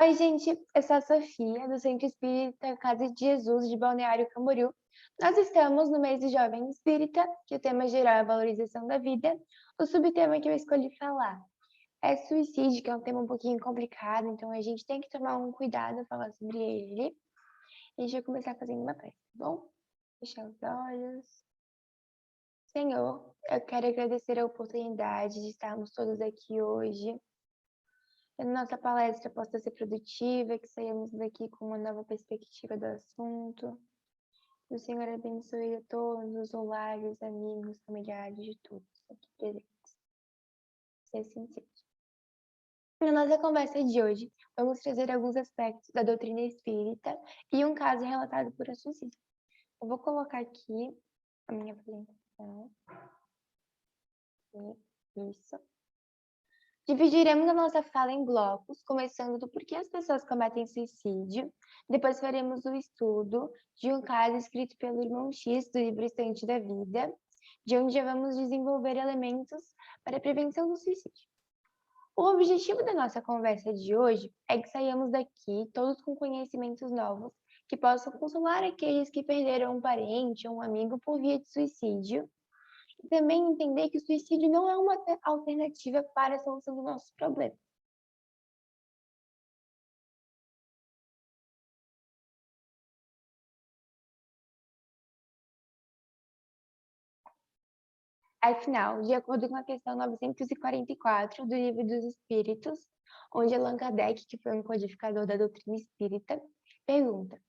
Oi, gente, eu sou a Sofia, do Centro Espírita Casa de Jesus de Balneário Camboriú. Nós estamos no mês do Jovem Espírita, que o tema geral é a valorização da vida. O subtema que eu escolhi falar é suicídio, que é um tema um pouquinho complicado, então a gente tem que tomar um cuidado ao falar sobre ele. A gente vai começar fazendo uma prece, tá bom? Fechar os olhos. Senhor, eu quero agradecer a oportunidade de estarmos todos aqui hoje. Que a nossa palestra possa ser produtiva, que saímos daqui com uma nova perspectiva do assunto. Que o Senhor abençoe a todos os ulares, amigos, familiares de todos aqui presentes. Se assim seja. Na nossa conversa de hoje, vamos trazer alguns aspectos da doutrina espírita e um caso relatado por suicídio. Eu vou colocar aqui a minha apresentação. Isso. Dividiremos a nossa fala em blocos, começando do porquê as pessoas cometem suicídio. Depois faremos o estudo de um caso escrito pelo irmão X do livro Estante da Vida, de onde já vamos desenvolver elementos para a prevenção do suicídio. O objetivo da nossa conversa de hoje é que saiamos daqui todos com conhecimentos novos que possam consolar aqueles que perderam um parente ou um amigo por via de suicídio. E também entender que o suicídio não é uma alternativa para a solução dos nossos problemas. Afinal, de acordo com a questão 944 do Livro dos Espíritos, onde Allan Kardec, que foi um codificador da doutrina espírita, pergunta: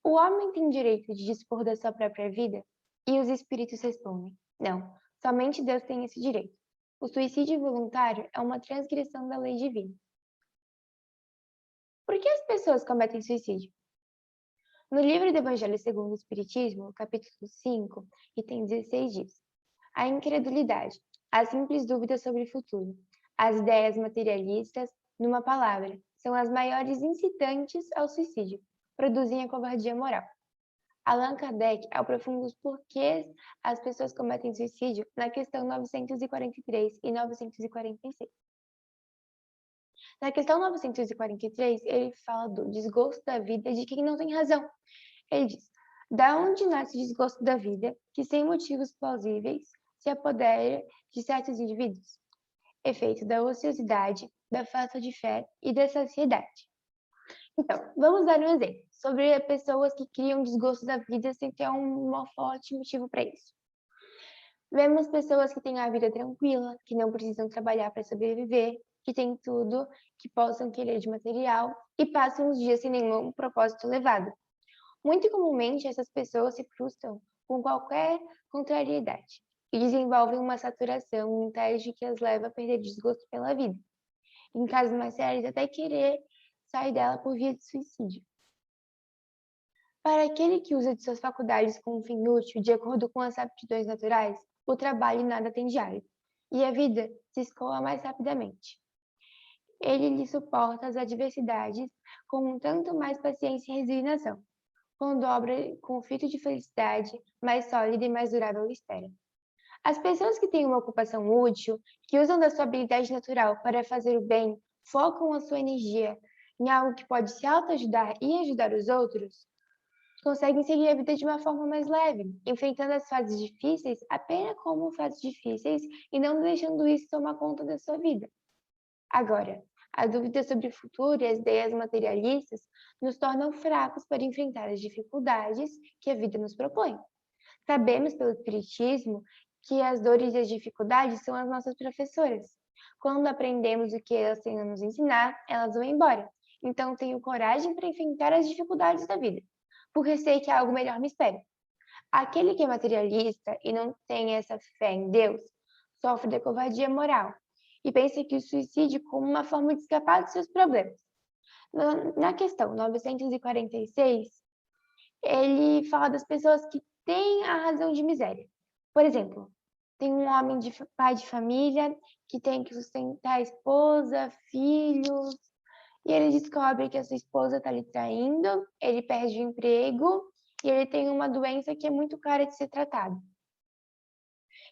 o homem tem direito de dispor da sua própria vida? E os espíritos respondem: não, somente Deus tem esse direito. O suicídio voluntário é uma transgressão da lei divina. Por que as pessoas cometem suicídio? No livro do Evangelho segundo o Espiritismo, capítulo 5, item 16 diz: a incredulidade, a simples dúvida sobre o futuro, as ideias materialistas, numa palavra, são as maiores incitantes ao suicídio, produzem a covardia moral. Allan Kardec aprofunda os porquês as pessoas cometem suicídio na questão 943 e 946. Na questão 943, ele fala do desgosto da vida de quem não tem razão. Ele diz: da onde nasce o desgosto da vida, que sem motivos plausíveis se apodera de certos indivíduos? Efeito da ociosidade, da falta de fé e da saciedade. Então, vamos dar um exemplo sobre pessoas que criam desgosto da vida sem ter um forte motivo para isso. Vemos pessoas que têm a vida tranquila, que não precisam trabalhar para sobreviver, que têm tudo que possam querer de material e passam os dias sem nenhum propósito elevado. Muito comumente, essas pessoas se frustram com qualquer contrariedade e desenvolvem uma saturação mental que as leva a perder desgosto pela vida. Em casos mais sérios, até querer sair dela por via de suicídio. Para aquele que usa de suas faculdades com um fim útil, de acordo com as aptidões naturais, o trabalho nada tem diário, e a vida se escoa mais rapidamente. Ele lhe suporta as adversidades com um tanto mais paciência e resignação, quando obra com o fito de felicidade mais sólida e mais durável espera. As pessoas que têm uma ocupação útil, que usam da sua habilidade natural para fazer o bem, focam a sua energia em algo que pode se autoajudar e ajudar os outros, conseguem seguir a vida de uma forma mais leve, enfrentando as fases difíceis apenas como fases difíceis e não deixando isso tomar conta da sua vida. Agora, a dúvida sobre o futuro e as ideias materialistas nos tornam fracos para enfrentar as dificuldades que a vida nos propõe. Sabemos pelo Espiritismo que as dores e as dificuldades são as nossas professoras. Quando aprendemos o que elas têm a nos ensinar, elas vão embora. Então, tenho coragem para enfrentar as dificuldades da vida, porque sei que algo melhor me espera. Aquele que é materialista e não tem essa fé em Deus, sofre da covardia moral e pensa que o suicídio como uma forma de escapar dos seus problemas. Na questão 946, ele fala das pessoas que têm a razão de miséria. Por exemplo, tem um homem pai de família que tem que sustentar a esposa, filhos, e ele descobre que a sua esposa está lhe traindo, ele perde o emprego e ele tem uma doença que é muito cara de ser tratada.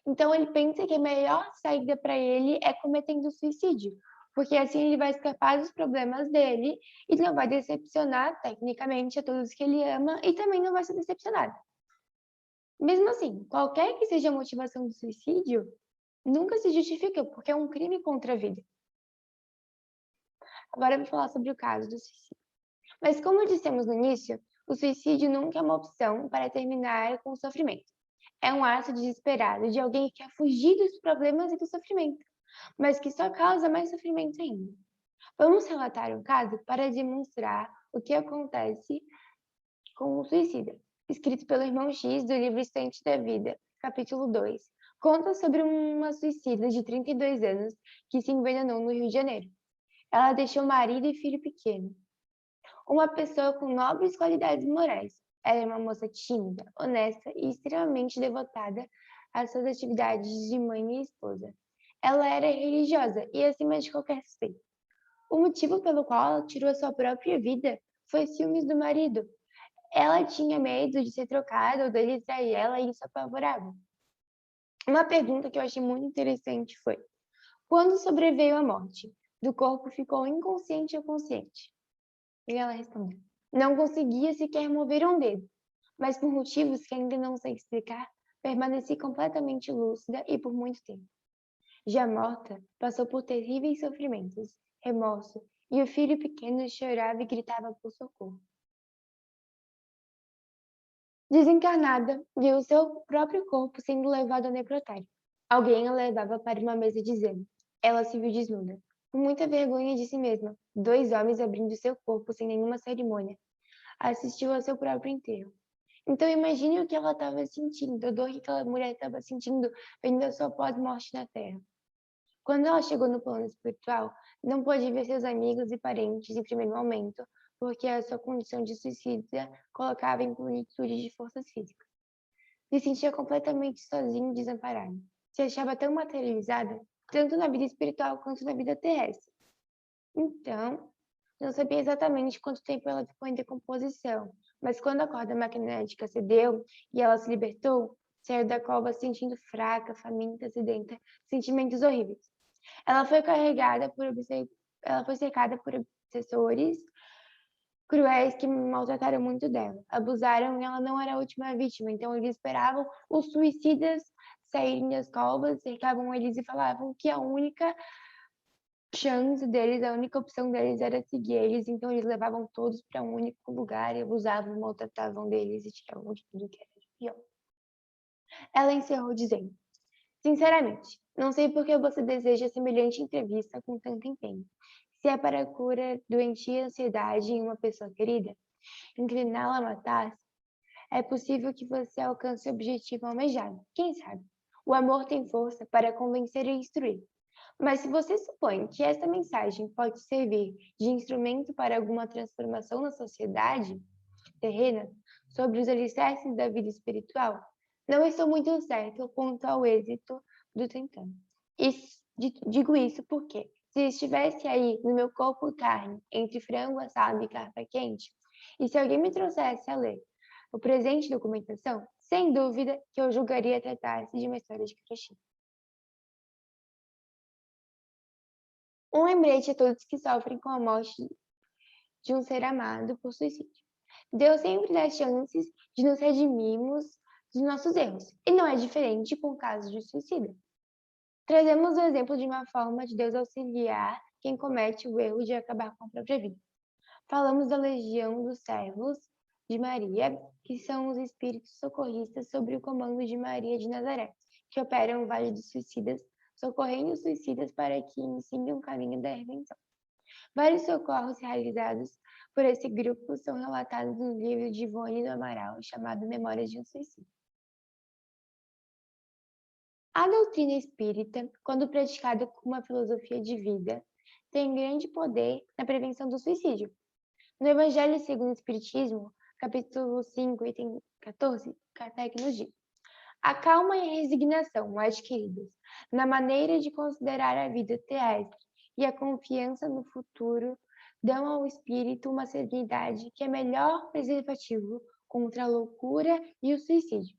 Então ele pensa que a melhor saída para ele é cometendo suicídio, porque assim ele vai escapar dos problemas dele e não vai decepcionar tecnicamente a todos que ele ama e também não vai ser decepcionado. Mesmo assim, qualquer que seja a motivação do suicídio, nunca se justifica porque é um crime contra a vida. Agora eu vou falar sobre o caso do suicídio. Mas como dissemos no início, o suicídio nunca é uma opção para terminar com o sofrimento. É um ato desesperado de alguém que quer fugir dos problemas e do sofrimento, mas que só causa mais sofrimento ainda. Vamos relatar um caso para demonstrar o que acontece com o suicida, escrito pelo irmão X do livro Estante da Vida, capítulo 2. Conta sobre uma suicida de 32 anos que se envenenou no Rio de Janeiro. Ela deixou marido e filho pequeno. Uma pessoa com nobres qualidades morais. Ela é uma moça tímida, honesta e extremamente devotada às suas atividades de mãe e esposa. Ela era religiosa e acima de qualquer suspeita. O motivo pelo qual ela tirou a sua própria vida foi ciúmes do marido. Ela tinha medo de ser trocada ou dele trair ela e isso apavorava. Uma pergunta que eu achei muito interessante foi: quando sobreveio a morte, do corpo ficou inconsciente ou consciente? E ela respondeu: não conseguia sequer mover um dedo, mas por motivos que ainda não sei explicar, permaneci completamente lúcida e por muito tempo. Já morta, passou por terríveis sofrimentos, remorso, e o filho pequeno chorava e gritava por socorro. Desencarnada, viu o seu próprio corpo sendo levado ao necrotério. Alguém a levava para uma mesa dizendo: ela se viu desnuda. Com muita vergonha de si mesma, dois homens abrindo seu corpo sem nenhuma cerimônia, assistiu ao seu próprio enterro. Então imagine o que ela estava sentindo, a dor que aquela mulher estava sentindo vendo a sua pós-morte na Terra. Quando ela chegou no plano espiritual, não pôde ver seus amigos e parentes em primeiro momento, porque a sua condição de suicida colocava em plenitude de forças físicas. Se sentia completamente sozinha e desamparada. Se achava tão materializada, tanto na vida espiritual quanto na vida terrestre. Então, não sabia exatamente quanto tempo ela ficou em decomposição, mas quando a corda magnética cedeu e ela se libertou, saiu da cova se sentindo fraca, faminta, sedenta, sentimentos horríveis. Ela foi ela foi cercada por obsessores cruéis que maltrataram muito dela, abusaram e ela não era a última vítima, então eles esperavam os suicidas saírem das covas, cercavam eles e falavam que a única chance deles, a única opção deles era seguir eles, então eles levavam todos para um único lugar e abusavam, maltratavam deles e tiravam de tudo que era de pior. Ela encerrou dizendo: sinceramente, não sei por que você deseja semelhante entrevista com tanto empenho. Se é para a cura doentia e ansiedade em uma pessoa querida, incliná-la a matar-se, é possível que você alcance o objetivo almejado. Quem sabe? O amor tem força para convencer e instruir. Mas se você supõe que esta mensagem pode servir de instrumento para alguma transformação na sociedade, terrenas sobre os alicerces da vida espiritual, não estou muito certo quanto ao êxito do tentando. Digo isso porque, se estivesse aí no meu corpo e carne, entre frango assado e carpa quente, e se alguém me trouxesse a ler o presente documentação, sem dúvida que eu julgaria tratar-se de uma história de Kuroshima. Um lembrete a todos que sofrem com a morte de um ser amado por suicídio. Deus sempre dá chances de nos redimirmos dos nossos erros, e não é diferente com o caso de suicida. Trazemos o exemplo de uma forma de Deus auxiliar quem comete o erro de acabar com a própria vida. Falamos da legião dos servos de Maria, que são os espíritos socorristas sob o comando de Maria de Nazaré, que operam o Vale dos Suicidas, socorrendo os suicidas para que iniciem um caminho da redenção. Vários socorros realizados por esse grupo são relatados no livro de Ivone do Amaral, chamado Memórias de um Suicídio. A doutrina espírita, quando praticada com uma filosofia de vida, tem grande poder na prevenção do suicídio. No Evangelho segundo o Espiritismo, capítulo 5, item 14, Kardec nos diz: a calma e a resignação adquiridas na maneira de considerar a vida terrestre e a confiança no futuro dão ao espírito uma serenidade que é melhor preservativo contra a loucura e o suicídio.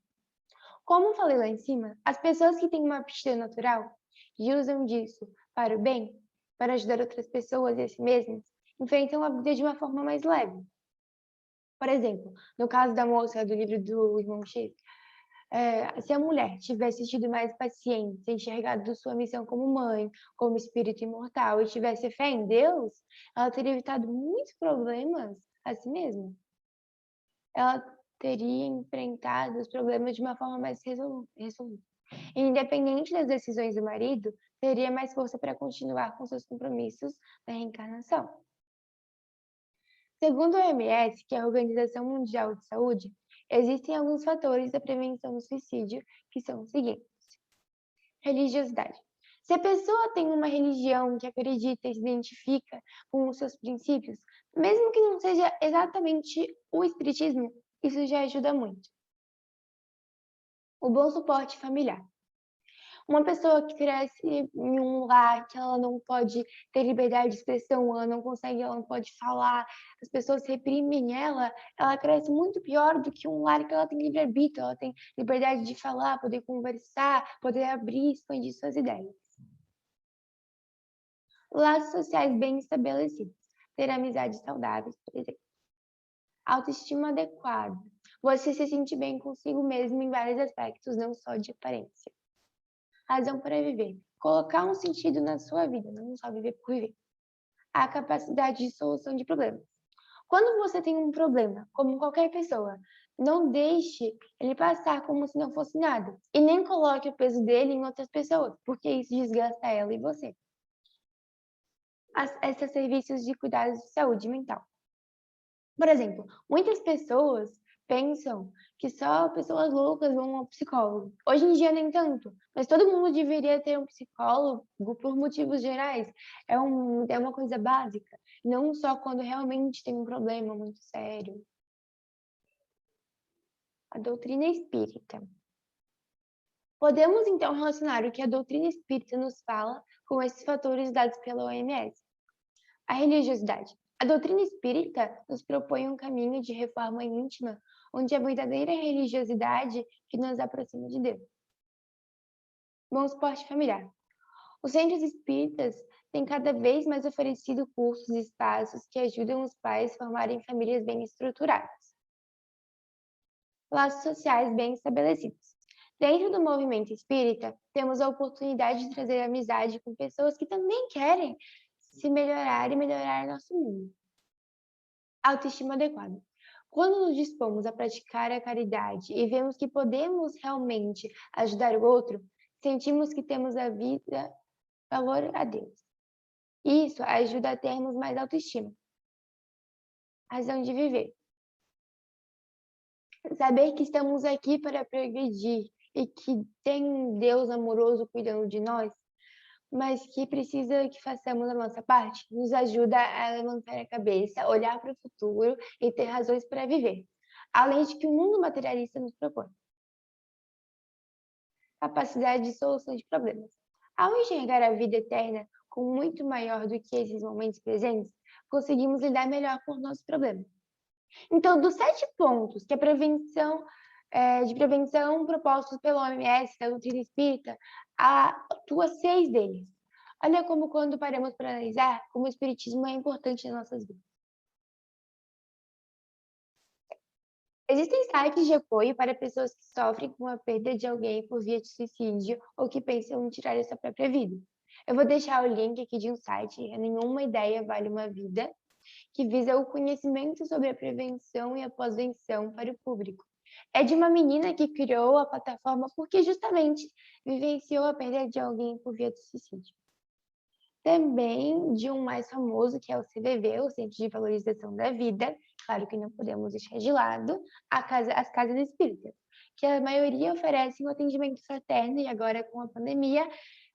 Como falei lá em cima, as pessoas que têm uma aptidão natural e usam disso para o bem, para ajudar outras pessoas e a si mesmas, enfrentam a vida de uma forma mais leve. Por exemplo, no caso da moça do livro do Irmão X, se a mulher tivesse tido mais paciência, enxergado sua missão como mãe, como espírito imortal, e tivesse fé em Deus, ela teria evitado muitos problemas a si mesma. Ela teria enfrentado os problemas de uma forma mais resoluta. E, independente das decisões do marido, teria mais força para continuar com seus compromissos na reencarnação. Segundo a OMS, que é a Organização Mundial de Saúde, existem alguns fatores da prevenção do suicídio que são os seguintes. Religiosidade. Se a pessoa tem uma religião que acredita e se identifica com os seus princípios, mesmo que não seja exatamente o espiritismo, isso já ajuda muito. O bom suporte familiar. Uma pessoa que cresce em um lar que ela não pode ter liberdade de expressão, ela não pode falar, as pessoas reprimem ela cresce muito pior do que um lar que ela tem livre-arbítrio, ela tem liberdade de falar, poder conversar, poder abrir e expandir suas ideias. Laços sociais bem estabelecidos. Ter amizades saudáveis, por exemplo. Autoestima adequada. Você se sente bem consigo mesmo em vários aspectos, não só de aparência. Razão para viver. Colocar um sentido na sua vida, não só viver por viver. A capacidade de solução de problemas. Quando você tem um problema, como qualquer pessoa, não deixe ele passar como se não fosse nada. E nem coloque o peso dele em outras pessoas, porque isso desgasta ela e você. Esses serviços de cuidados de saúde mental. Por exemplo, muitas pessoas pensam que só pessoas loucas vão ao psicólogo. Hoje em dia nem tanto, mas todo mundo deveria ter um psicólogo por motivos gerais. É uma coisa básica, não só quando realmente tem um problema muito sério. A doutrina espírita. Podemos então relacionar o que a doutrina espírita nos fala com esses fatores dados pela OMS. A religiosidade. A doutrina espírita nos propõe um caminho de reforma íntima, onde a verdadeira religiosidade que nos aproxima de Deus. Bom suporte familiar. Os centros espíritas têm cada vez mais oferecido cursos e espaços que ajudam os pais a formarem famílias bem estruturadas. Laços sociais bem estabelecidos. Dentro do movimento espírita, temos a oportunidade de trazer amizade com pessoas que também querem se melhorar e melhorar nosso mundo. Autoestima adequada. Quando nos dispomos a praticar a caridade e vemos que podemos realmente ajudar o outro, sentimos que temos a vida valor a Deus. Isso ajuda a termos mais autoestima. Razão de viver. Saber que estamos aqui para progredir e que tem um Deus amoroso cuidando de nós, mas que precisa que façamos a nossa parte, nos ajuda a levantar a cabeça, olhar para o futuro e ter razões para viver. além de que o mundo materialista nos propõe. Capacidade de solução de problemas. Ao enxergar a vida eterna como muito maior do que esses momentos presentes, conseguimos lidar melhor com os nossos problemas. Então, dos 7 pontos que de prevenção propostos pela OMS, da doutrina espírita, atua 6 deles. Olha como, quando paramos para analisar, como o espiritismo é importante nas nossas vidas. Existem sites de apoio para pessoas que sofrem com a perda de alguém por via de suicídio ou que pensam em tirar a sua própria vida. Eu vou deixar o link aqui de um site, Nenhuma Ideia Vale uma Vida, que visa o conhecimento sobre a prevenção e a pós-venção para o público. É de uma menina que criou a plataforma porque justamente vivenciou a perda de alguém por via de suicídio. Também de um mais famoso, que é o CVV, o Centro de Valorização da Vida, claro que não podemos deixar de lado, as casas espíritas, que a maioria oferecem um atendimento fraterno e agora com a pandemia,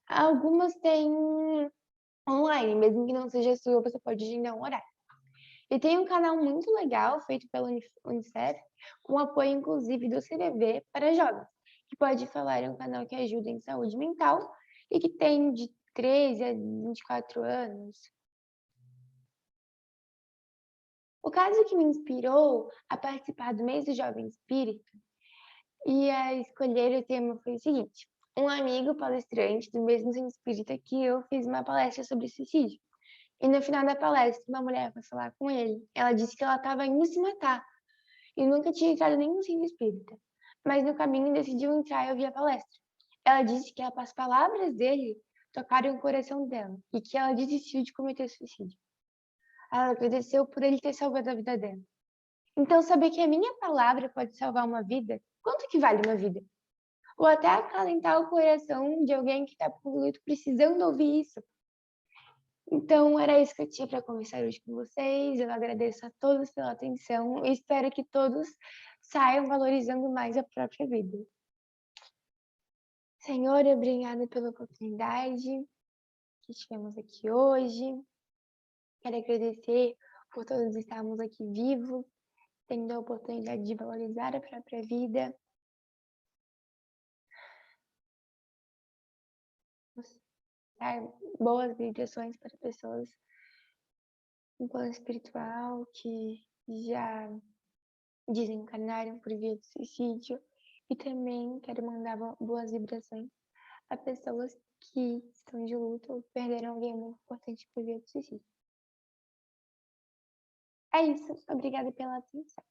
algumas têm online, mesmo que não seja sua, você pode agendar um horário. E tem um canal muito legal, feito pela Unicef, com apoio inclusive do CVV para jovens, que pode falar, é um canal que ajuda em saúde mental e que tem de 13 a 24 anos. O caso que me inspirou a participar do mês do Jovem Espírita e a escolher o tema foi o seguinte: um amigo palestrante do mesmo centro espírita que eu fiz uma palestra sobre suicídio. E no final da palestra, uma mulher foi falar com ele. Ela disse que ela estava indo se matar e nunca tinha entrado em nenhum centro espírita, mas no caminho decidiu entrar e ouvir a palestra. Ela disse que as palavras dele tocaram o coração dela e que ela desistiu de cometer suicídio. Ela agradeceu por ele ter salvado a vida dela. Então, saber que a minha palavra pode salvar uma vida, quanto que vale uma vida? Ou até acalentar o coração de alguém que está por luto precisando ouvir isso. Então, era isso que eu tinha para conversar hoje com vocês. Eu agradeço a todos pela atenção e espero que todos saiam valorizando mais a própria vida. Senhor, obrigada pela oportunidade que tivemos aqui hoje. Quero agradecer por todos estarmos aqui vivos, tendo a oportunidade de valorizar a própria vida. Dar boas vibrações para pessoas no plano espiritual que já desencarnaram por via de suicídio. E também quero mandar boas vibrações a pessoas que estão de luto ou perderam alguém muito importante por via de suicídio. É isso. Obrigada pela atenção.